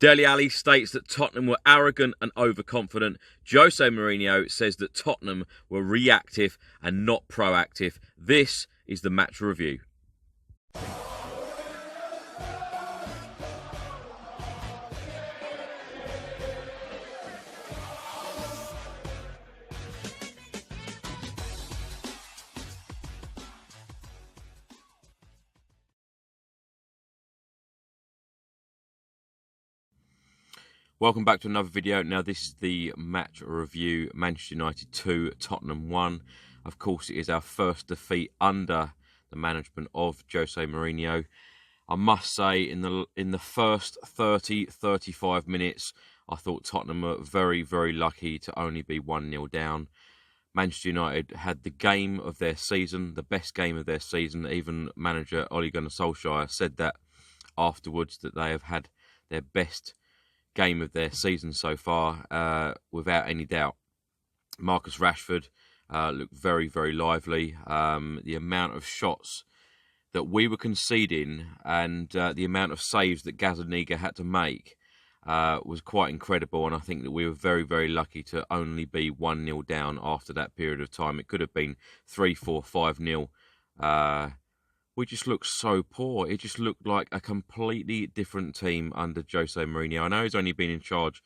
Dele Alli states that Tottenham were arrogant and overconfident. Jose Mourinho says that Tottenham were reactive and not proactive. This is the match review. Welcome back to another video. Now this is the match review. Manchester United 2, Tottenham 1. Of course it is our first defeat under the management of Jose Mourinho. I must say in the first 30-35 minutes I thought Tottenham were very, very lucky to only be 1-0 down. Manchester United had the game of their season, the best game of their season. Even manager Ole Gunnar Solskjaer said that afterwards, that they have had their best game of their season so far, without any doubt. Marcus Rashford looked very, very lively. The amount of shots that we were conceding and the amount of saves that Gazaniga had to make was quite incredible, and I think that we were very, very lucky to only be 1-0 down after that period of time. It could have been 3-4, 5-0. We just looked so poor. It just looked like a completely different team under Jose Mourinho. I know he's only been in charge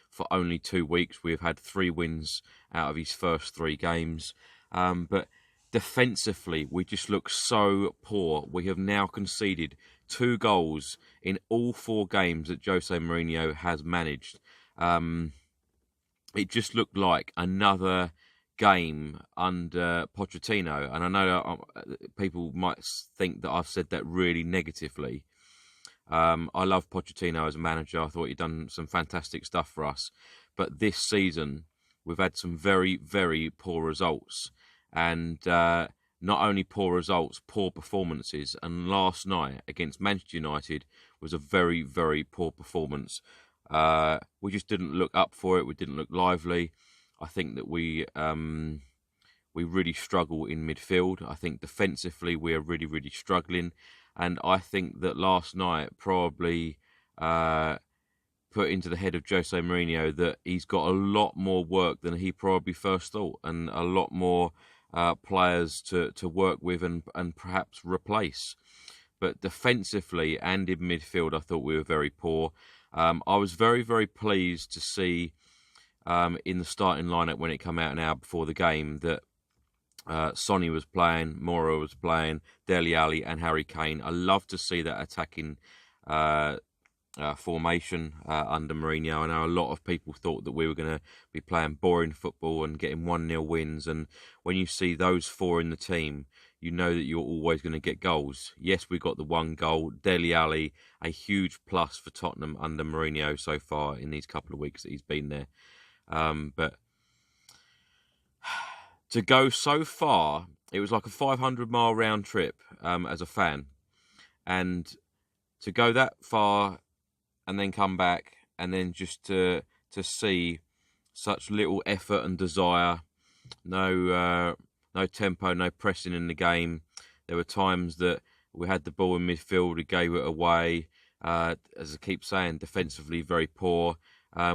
for only 2 weeks. We've had 3 wins out of his first 3 games. But defensively, we just look so poor. We have now conceded 2 goals in all 4 games that Jose Mourinho has managed. It just looked like another game under Pochettino, and I know people might think that I've said that really negatively. I love Pochettino as a manager. I thought he'd done some fantastic stuff for us, but this season we've had some very, very poor results, and not only poor results, poor performances. And last night against Manchester United was a very, very poor performance. We just didn't look up for it. We didn't look lively. I think that we really struggle in midfield. I think defensively we are really, really struggling. And I think that last night probably put into the head of Jose Mourinho that he's got a lot more work than he probably first thought, and a lot more players to work with and perhaps replace. But defensively and in midfield, I thought we were very poor. I was very, very pleased to see in the starting lineup when it came out an hour before the game that Sonny was playing, Mora was playing, Dele Alli and Harry Kane. I love to see that attacking formation under Mourinho. I know a lot of people thought that we were going to be playing boring football and getting 1-0 wins, and when you see those 4 in the team, you know that you're always going to get goals. Yes, we got the 1 goal. Dele Alli, a huge plus for Tottenham under Mourinho so far in these couple of weeks that he's been there. But to go so far, it was like a 500-mile round trip as a fan. And to go that far and then come back, and then just to see such little effort and desire, no tempo, no pressing in the game. There were times that we had the ball in midfield, we gave it away. As I keep saying, defensively very poor.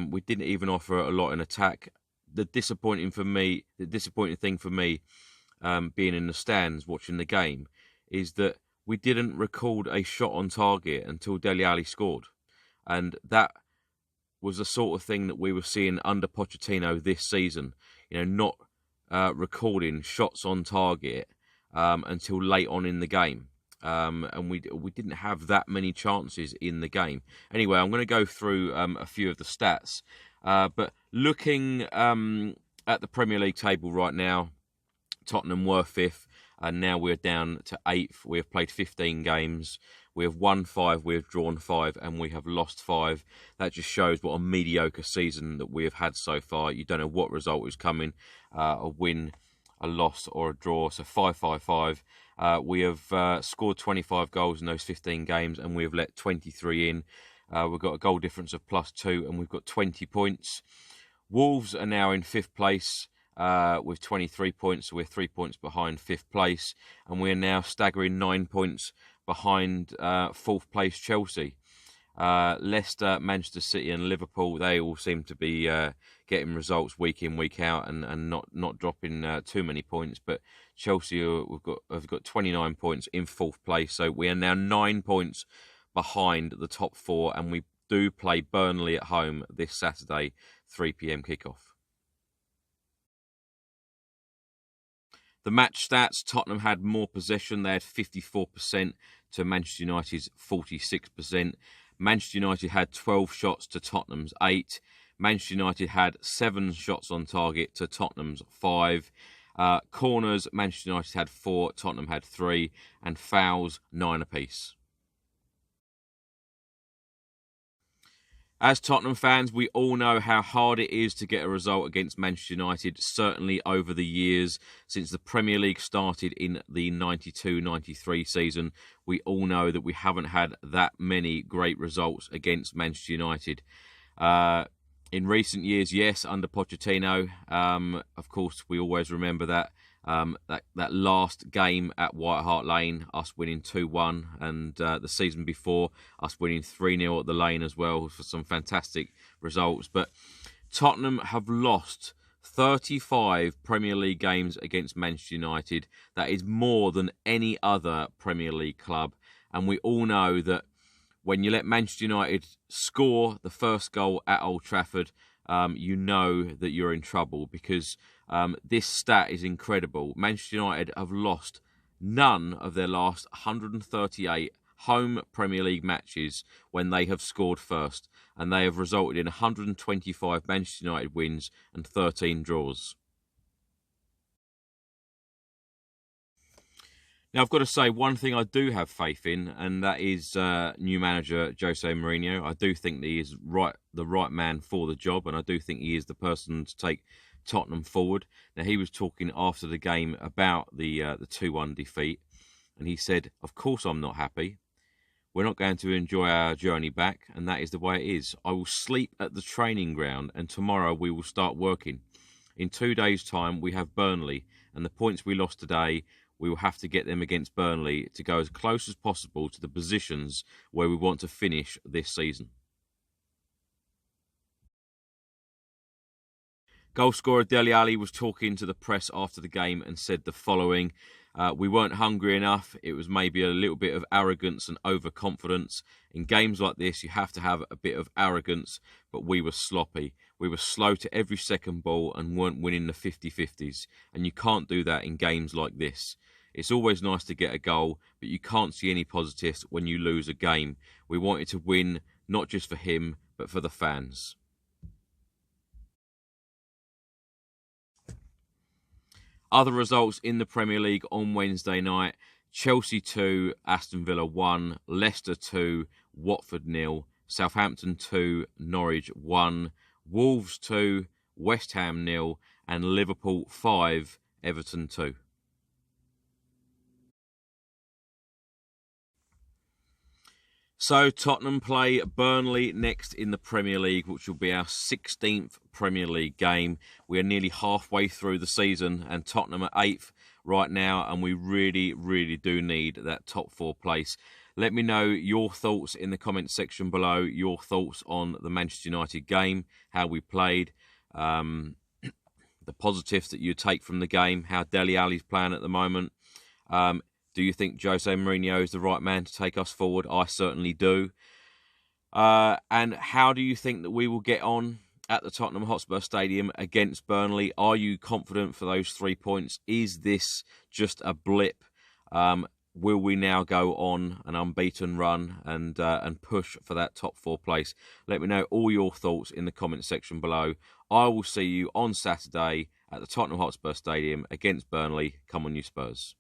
We didn't even offer a lot in attack. The disappointing thing for me, being in the stands watching the game, is that we didn't record a shot on target until Dele Alli scored, and that was the sort of thing that we were seeing under Pochettino this season. You know, not recording shots on target until late on in the game. And we didn't have that many chances in the game. Anyway, I'm going to go through a few of the stats. But looking at the Premier League table right now, Tottenham were 5th, and now we're down to 8th. We have played 15 games. We have won 5, we have drawn 5, and we have lost 5. That just shows what a mediocre season that we have had so far. You don't know what result is coming, a win, a loss, or a draw. So 5-5-5. We have scored 25 goals in those 15 games, and we have let 23 in. We've got a goal difference of +2, and we've got 20 points. Wolves are now in 5th place with 23 points, so we're 3 points behind 5th place, and we're now staggering 9 points behind 4th place Chelsea. Leicester, Manchester City and Liverpool, they all seem to be getting results week in, week out and not dropping too many points. But Chelsea have got 29 points in fourth place. So we are now 9 points behind the top four, and we do play Burnley at home this Saturday, 3 p.m. kickoff. The match stats, Tottenham had more possession. They had 54% to Manchester United's 46%. Manchester United had 12 shots to Tottenham's 8. Manchester United had 7 shots on target to Tottenham's 5. Corners, Manchester United had 4, Tottenham had 3. And fouls, 9 apiece. As Tottenham fans, we all know how hard it is to get a result against Manchester United, certainly over the years since the Premier League started in the 92-93 season. We all know that we haven't had that many great results against Manchester United. In recent years, yes, under Pochettino, of course, we always remember that last game at White Hart Lane, us winning 2-1, and the season before, us winning 3-0 at the Lane as well, for some fantastic results. But Tottenham have lost 35 Premier League games against Manchester United. That is more than any other Premier League club. And we all know that when you let Manchester United score the first goal at Old Trafford, you know that you're in trouble, because this stat is incredible. Manchester United have lost none of their last 138 home Premier League matches when they have scored first, and they have resulted in 125 Manchester United wins and 13 draws. Now, I've got to say, one thing I do have faith in, and that is new manager Jose Mourinho. I do think that he is the right man for the job, and I do think he is the person to take Tottenham forward. Now, he was talking after the game about the 2-1 defeat, and he said, "Of course I'm not happy. We're not going to enjoy our journey back, and that is the way it is. I will sleep at the training ground, and tomorrow we will start working. In 2 days' time, we have Burnley, and the points we lost today, we will have to get them against Burnley to go as close as possible to the positions where we want to finish this season." Goalscorer Dele Alli was talking to the press after the game and said the following: "We weren't hungry enough. It was maybe a little bit of arrogance and overconfidence. In games like this, you have to have a bit of arrogance, but we were sloppy. We were slow to every second ball and weren't winning the 50-50s. And you can't do that in games like this. It's always nice to get a goal, but you can't see any positives when you lose a game. We wanted to win, not just for him, but for the fans." Other results in the Premier League on Wednesday night: Chelsea 2, Aston Villa 1, Leicester 2, Watford 0, Southampton 2, Norwich 1, Wolves 2, West Ham 0, and Liverpool 5, Everton 2. So Tottenham play Burnley next in the Premier League, which will be our 16th Premier League game. We are nearly halfway through the season, and Tottenham are 8th right now, and we really, really do need that top 4 place. Let me know your thoughts in the comments section below, your thoughts on the Manchester United game, how we played, the positives that you take from the game, how Dele Alli's playing at the moment. Do you think Jose Mourinho is the right man to take us forward? I certainly do. And how do you think that we will get on at the Tottenham Hotspur Stadium against Burnley? Are you confident for those 3 points? Is this just a blip? Will we now go on an unbeaten run and push for that top 4 place? Let me know all your thoughts in the comments section below. I will see you on Saturday at the Tottenham Hotspur Stadium against Burnley. Come on, you Spurs.